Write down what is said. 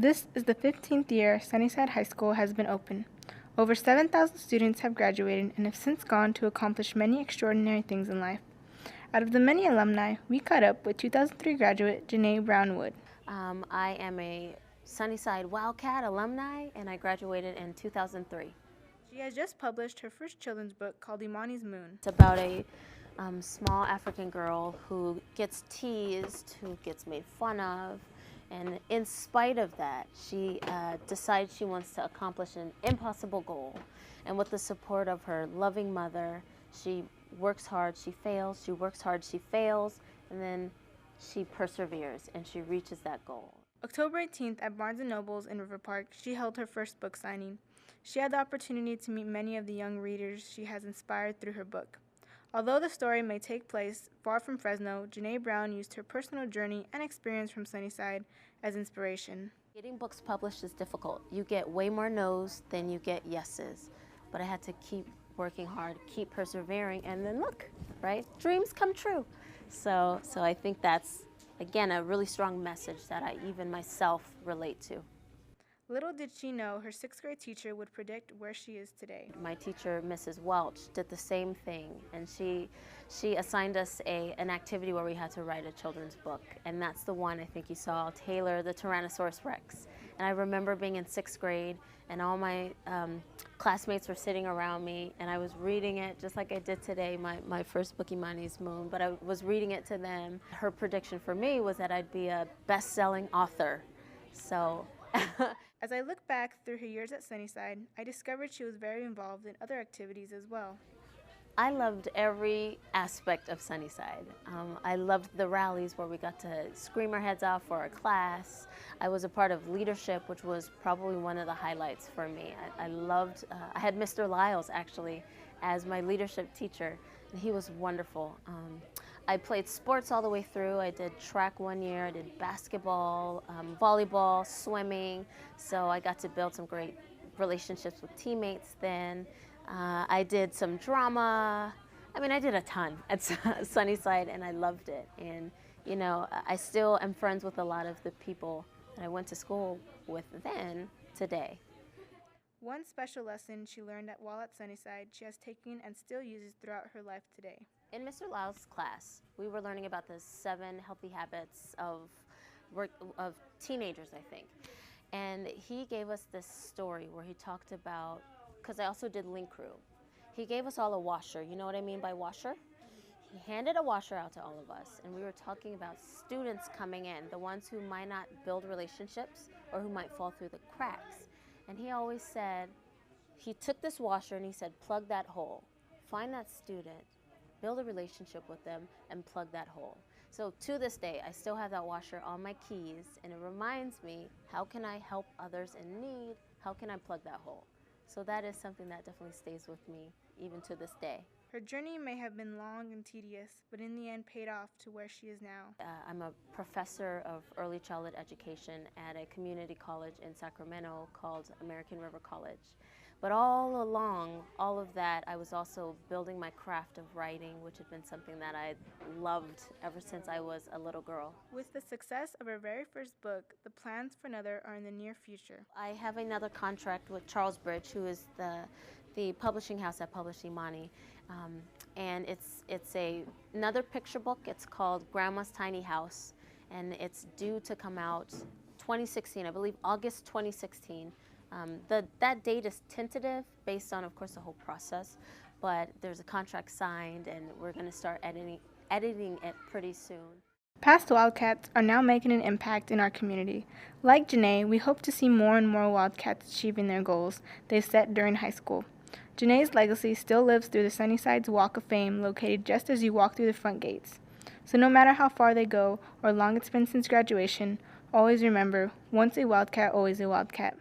This is the 15th year Sunnyside High School has been open. Over 7,000 students have graduated and have since gone to accomplish many extraordinary things in life. Out of the many alumni, we caught up with 2003 graduate JaNay Brownwood. I am a Sunnyside Wildcat alumni, and I graduated in 2003. She has just published her first children's book called Imani's Moon. It's about a small African girl who gets teased, who gets made fun of, and in spite of that, she decides she wants to accomplish an impossible goal. And with the support of her loving mother, she works hard, she fails, she works hard, she fails, and then she perseveres and she reaches that goal. October 18th at Barnes & Noble's in River Park, she held her first book signing. She had the opportunity to meet many of the young readers she has inspired through her book. Although the story may take place far from Fresno, JaNay Brown used her personal journey and experience from Sunnyside as inspiration. Getting books published is difficult. You get way more no's than you get yeses. But I had to keep working hard, keep persevering, and then look, right? Dreams come true. So I think that's, again, a really strong message that I even myself relate to. Little did she know her 6th grade teacher would predict where she is today. My teacher, Mrs. Welch, did the same thing, and she assigned us an activity where we had to write a children's book, and that's the one I think you saw, Taylor the Tyrannosaurus Rex. And I remember being in 6th grade, and all my classmates were sitting around me, and I was reading it just like I did today, my first book, Imani's Moon, but I was reading it to them. Her prediction for me was that I'd be a best-selling author, so. As I look back through her years at Sunnyside, I discovered she was very involved in other activities as well. I loved every aspect of Sunnyside. I loved the rallies where we got to scream our heads off for our class. I was a part of leadership, which was probably one of the highlights for me. I loved, I had Mr. Lyles actually as my leadership teacher, and he was wonderful. I played sports all the way through. I did track one year, I did basketball, volleyball, swimming, so I got to build some great relationships with teammates then. I did some drama. I mean, I did a ton at Sunnyside, and I loved it. And, you know, I still am friends with a lot of the people that I went to school with then today. One special lesson she learned while at Sunnyside she has taken and still uses throughout her life today. In Mr. Lyle's class, we were learning about the 7 healthy habits of teenagers, I think. And he gave us this story where he talked about, because I also did link crew, he gave us all a washer. You know what I mean by washer? He handed a washer out to all of us, and we were talking about students coming in, the ones who might not build relationships or who might fall through the cracks. And he always said, he took this washer and he said, plug that hole. Find that student, build a relationship with them, and plug that hole. So to this day, I still have that washer on my keys, and it reminds me, how can I help others in need? How can I plug that hole? So that is something that definitely stays with me, even to this day. Her journey may have been long and tedious, but in the end paid off to where she is now. I'm a professor of early childhood education at a community college in Sacramento called American River College. But all along, all of that, I was also building my craft of writing, which had been something that I loved ever since I was a little girl. With the success of her very first book, the plans for another are in the near future. I have another contract with Charles Bridge, who is the publishing house that published Imani. And it's another picture book. It's called Grandma's Tiny House, and it's due to come out 2016, I believe August 2016. That date is tentative based on, of course, the whole process, but there's a contract signed, and we're going to start editing it pretty soon. Past Wildcats are now making an impact in our community. Like JaNay, we hope to see more and more Wildcats achieving their goals they set during high school. JaNay's legacy still lives through the Sunnyside's Walk of Fame, located just as you walk through the front gates. So no matter how far they go or long it's been since graduation, always remember, once a Wildcat, always a Wildcat.